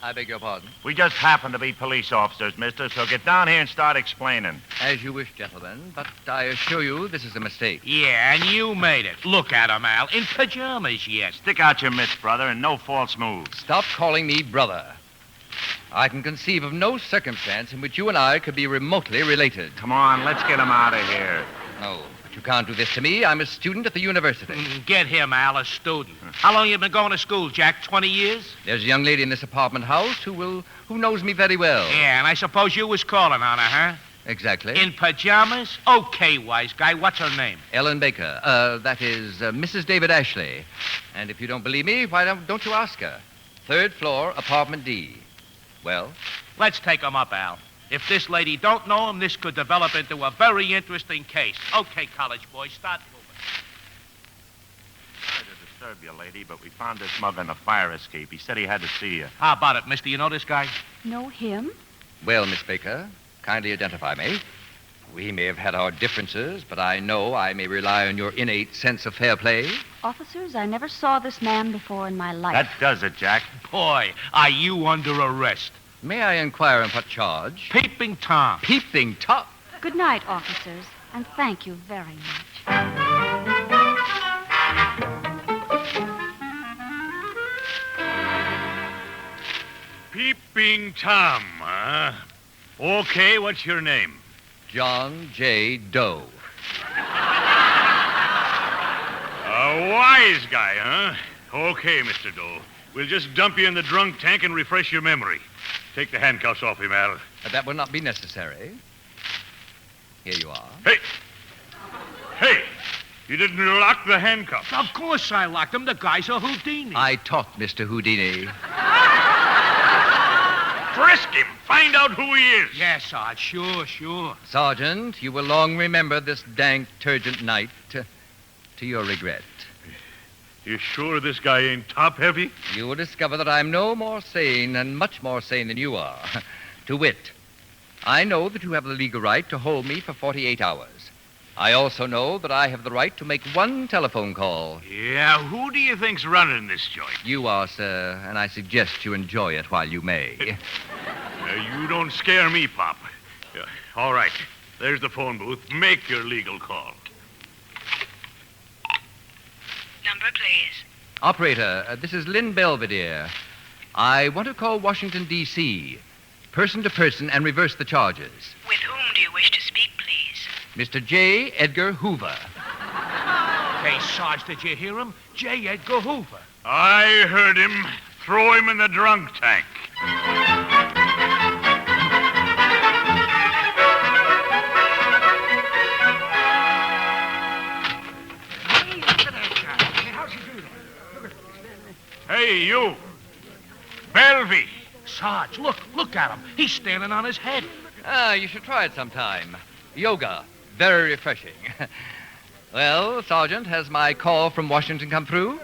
I beg your pardon? We just happen to be police officers, mister, so get down here and start explaining. As you wish, gentlemen, but I assure you this is a mistake. Yeah, and you made it. Look at him, Al. In pajamas, yes. Stick out your mitts, brother, and no false moves. Stop calling me brother. I can conceive of no circumstance in which you and I could be remotely related. Come on, let's get him out of here. No, but you can't do this to me. I'm a student at the university. Get him, Al, a student. How long you been going to school, Jack? 20 years? There's a young lady in this apartment house who knows me very well. Yeah, and I suppose you was calling on her, huh? Exactly. In pajamas? Okay, wise guy. What's her name? Ellen Baker. That is Mrs. David Ashley. And if you don't believe me, why don't you ask her? 3rd floor, apartment D. Well? Let's take him up, Al. If this lady don't know him, this could develop into a very interesting case. Okay, college boys, start moving. Sorry to disturb you, lady, but we found this mug on the fire escape. He said he had to see you. How about it, mister? You know this guy? Know him? Well, Miss Baker, kindly identify me. We may have had our differences, but I know I may rely on your innate sense of fair play. Officers, I never saw this man before in my life. That does it, Jack. Boy, are you under arrest? May I inquire on what charge? Peeping Tom. Peeping Tom? Good night, officers, and thank you very much. Peeping Tom, huh? Okay, what's your name? John J. Doe. A wise guy, huh? Okay, Mr. Doe. We'll just dump you in the drunk tank and refresh your memory. Take the handcuffs off him, Al. That will not be necessary. Here you are. Hey! You didn't lock the handcuffs. Of course I locked them. The guy's a Houdini. I taught Mr. Houdini. Frisk him. Find out who he is. Yes, Sarge. Sure. Sergeant, you will long remember this dank, turgent night to your regret. You sure this guy ain't top-heavy? You will discover that I'm no more sane and much more sane than you are. To wit, I know that you have the legal right to hold me for 48 hours. I also know that I have the right to make one telephone call. Yeah, who do you think's running this joint? You are, sir, and I suggest you enjoy it while you may. You don't scare me, Pop. All right, there's the phone booth. Make your legal call. Number, please. Operator, this is Lynn Belvedere. I want to call Washington, D.C., person to person, and reverse the charges. With whom do you wish to speak, please? Mr. J. Edgar Hoover. Hey, Sarge, did you hear him? J. Edgar Hoover. I heard him. Throw him in the drunk tank. Hey, you. Belvy. Sarge, look at him. He's standing on his head. You should try it sometime. Yoga. Very refreshing. Well, Sergeant, has my call from Washington come through?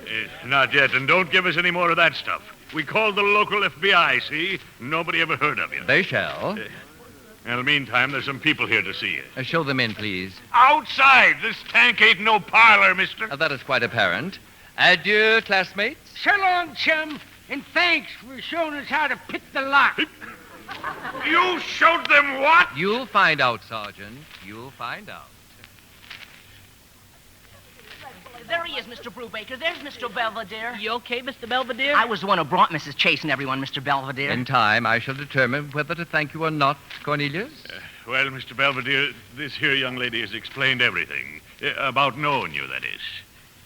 Not yet, and don't give us any more of that stuff. We called the local FBI, see? Nobody ever heard of you. They shall. In the meantime, there's some people here to see you. Show them in, please. Outside! This tank ain't no parlor, mister. That is quite apparent. Adieu, classmates. So long, chum, and thanks for showing us how to pick the lock. You showed them what? You'll find out, Sergeant. You'll find out. There he is, Mr. Brubaker. There's Mr. Belvedere. You okay, Mr. Belvedere? I was the one who brought Mrs. Chase and everyone, Mr. Belvedere. In time, I shall determine whether to thank you or not, Cornelius. Well, Mr. Belvedere, this here young lady has explained everything. About knowing you, that is.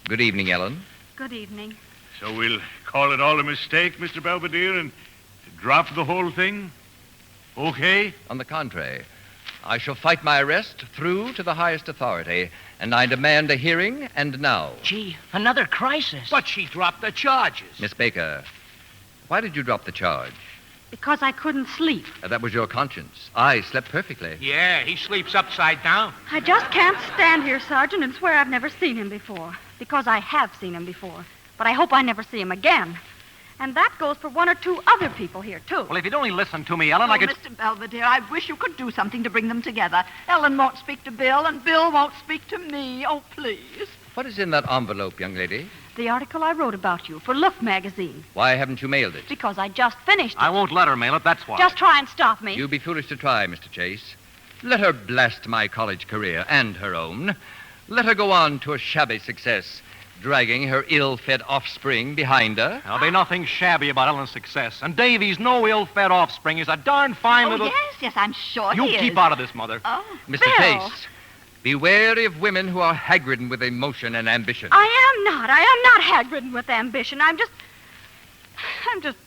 Good evening, Ellen. Good evening. So we'll call it all a mistake, Mr. Belvedere, and drop the whole thing? Okay? On the contrary, I shall fight my arrest through to the highest authority, and I demand a hearing, and now. Gee, another crisis. But she dropped the charges. Miss Baker, why did you drop the charge? Because I couldn't sleep. That was your conscience. I slept perfectly. Yeah, he sleeps upside down. I just can't stand here, Sergeant, and swear I've never seen him before. Because I have seen him before. But I hope I never see him again. And that goes for one or two other people here, too. Well, if you'd only listen to me, Ellen, I could... Mr. Belvedere, I wish you could do something to bring them together. Ellen won't speak to Bill, and Bill won't speak to me. Oh, please. What is in that envelope, young lady? The article I wrote about you for Look magazine. Why haven't you mailed it? Because I just finished it. I won't let her mail it, that's why. Just try and stop me. You'd be foolish to try, Mr. Chase. Let her blast my college career and her own. Let her go on to a shabby success, dragging her ill-fed offspring behind her. There'll be nothing shabby about Ellen's success. And Davy's no ill-fed offspring. He's a darn fine little... Yes, I'm sure You he keep is. out of this, Mother. Oh, Mr. Bill. Chase, be wary of women who are hag-ridden with emotion and ambition. I am not hag-ridden with ambition. I'm just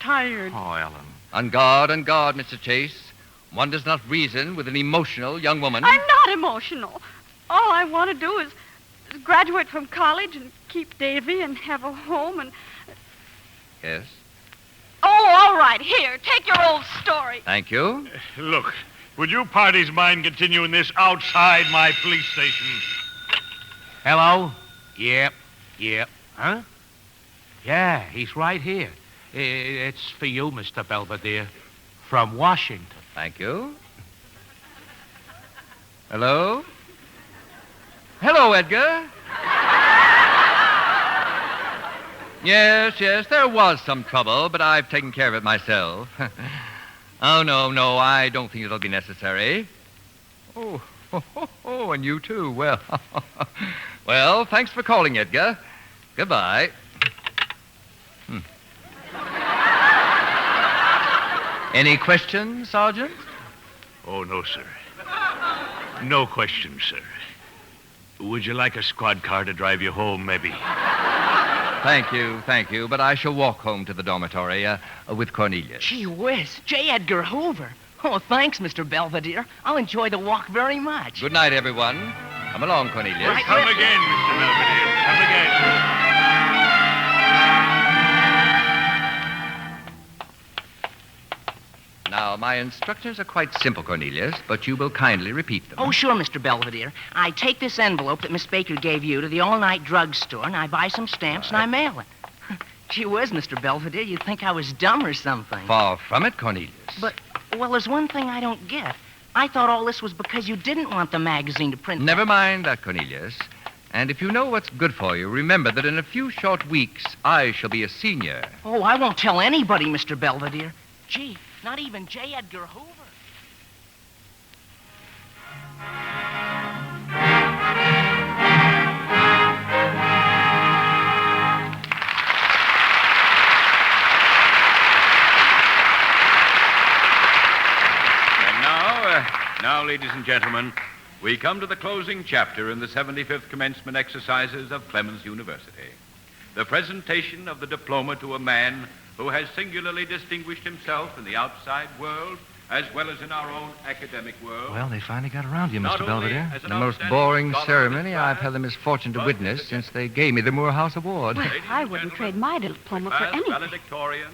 tired. Oh, Ellen. On guard, Mr. Chase. One does not reason with an emotional young woman. I'm not emotional. All I want to do is graduate from college and keep Davy and have a home and... Yes? Oh, all right. Here, take your old story. Thank you. Look, would you parties mind continuing this outside my police station? Hello? Yep. Huh? Yeah, he's right here. It's for you, Mr. Belvedere. From Washington. Thank you. Hello? Hello, Edgar. Yes, there was some trouble, but I've taken care of it myself. Oh, no, I don't think it'll be necessary. Oh, and you too. Well, well, thanks for calling, Edgar. Goodbye. Any questions, Sergeant? Oh, no, sir. No questions, sir. Would you like a squad car to drive you home, maybe? Thank you, but I shall walk home to the dormitory with Cornelius. Gee whiz, J. Edgar Hoover. Oh, thanks, Mr. Belvedere. I'll enjoy the walk very much. Good night, everyone. Come along, Cornelius. Right, Come again, Mr. Belvedere. Come again. Now, my instructions are quite simple, Cornelius, but you will kindly repeat them. Oh, sure, Mr. Belvedere. I take this envelope that Miss Baker gave you to the all-night drugstore, and I buy some stamps, and I mail it. Gee whiz, Mr. Belvedere, you'd think I was dumb or something. Far from it, Cornelius. But, well, there's one thing I don't get. I thought all this was because you didn't want the magazine to print... Never mind that, Cornelius. And if you know what's good for you, remember that in a few short weeks, I shall be a senior. Oh, I won't tell anybody, Mr. Belvedere. Gee, not even J. Edgar Hoover. Now, ladies and gentlemen, we come to the closing chapter in the 75th commencement exercises of Clemens University. The presentation of the diploma to a man who has singularly distinguished himself in the outside world as well as in our own academic world. Well, they finally got around you, Mr. Belvedere. The most boring ceremony I've had the misfortune to witness since they gave me the Morehouse Award. Well, I wouldn't trade my diploma for anything. Valedictorian,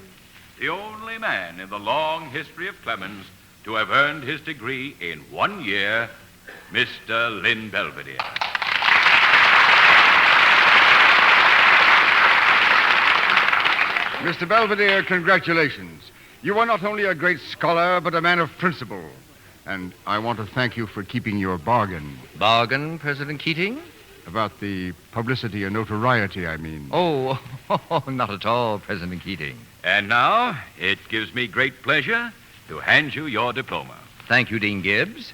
the only man in the long history of Clemens to have earned his degree in 1 year, Mr. Lynn Belvedere. Mr. Belvedere, congratulations. You are not only a great scholar, but a man of principle. And I want to thank you for keeping your bargain. Bargain, President Keating? About the publicity and notoriety, I mean. Oh, not at all, President Keating. And now, it gives me great pleasure to hand you your diploma. Thank you, Dean Gibbs.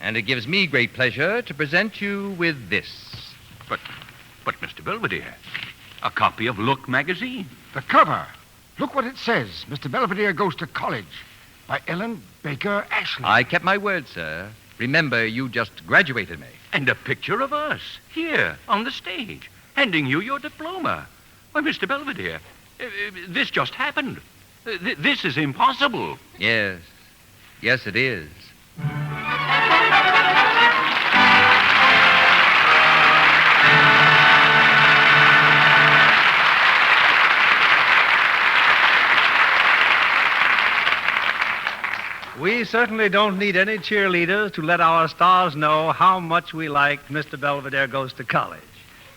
And it gives me great pleasure to present you with this. But, Mr. Belvedere, a copy of Look magazine. The cover. Look what it says. Mr. Belvedere Goes to College by Ellen Baker Ashley. I kept my word, sir. Remember, you just graduated me. And a picture of us, here, on the stage, handing you your diploma. Why, Mr. Belvedere, this just happened. This is impossible. Yes. Yes, it is. We certainly don't need any cheerleaders to let our stars know how much we like Mr. Belvedere Goes to College.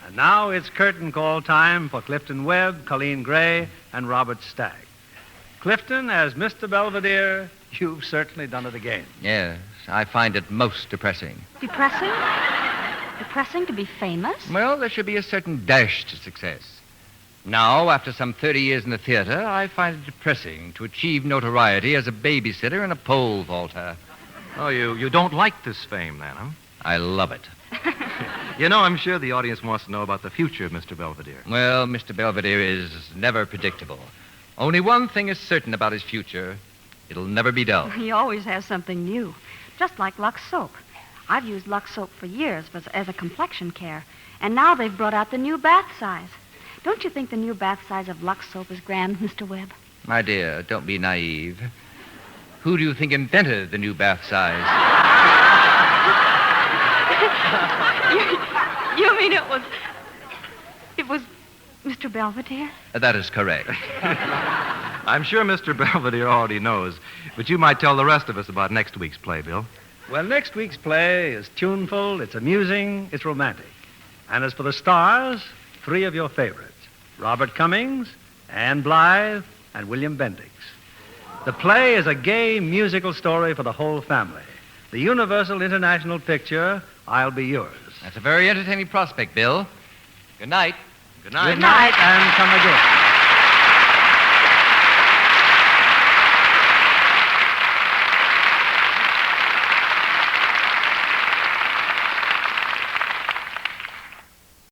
And now it's curtain call time for Clifton Webb, Colleen Gray, and Robert Stagg. Clifton, as Mr. Belvedere, you've certainly done it again. Yes, I find it most depressing. Depressing? Depressing to be famous? Well, there should be a certain dash to success. Now, after some 30 years in the theater, I find it depressing to achieve notoriety as a babysitter and a pole vaulter. Oh, you don't like this fame, then, huh? I love it. You know, I'm sure the audience wants to know about the future of Mr. Belvedere. Well, Mr. Belvedere is never predictable. Only one thing is certain about his future. It'll never be dull. He always has something new, just like Lux soap. I've used Lux soap for years as a complexion care, and now they've brought out the new bath size. Don't you think the new bath size of Lux soap is grand, Mr. Webb? My dear, don't be naive. Who do you think invented the new bath size? You mean it was Mr. Belvedere? That is correct. I'm sure Mr. Belvedere already knows, but you might tell the rest of us about next week's play, Bill. Well, next week's play is tuneful, it's amusing, it's romantic. And as for the stars, 3 of your favorites, Robert Cummings, Anne Blythe, and William Bendix. The play is a gay musical story for the whole family. The Universal International picture, I'll Be Yours. That's a very entertaining prospect, Bill. Good night. Good night. Good night, and come again.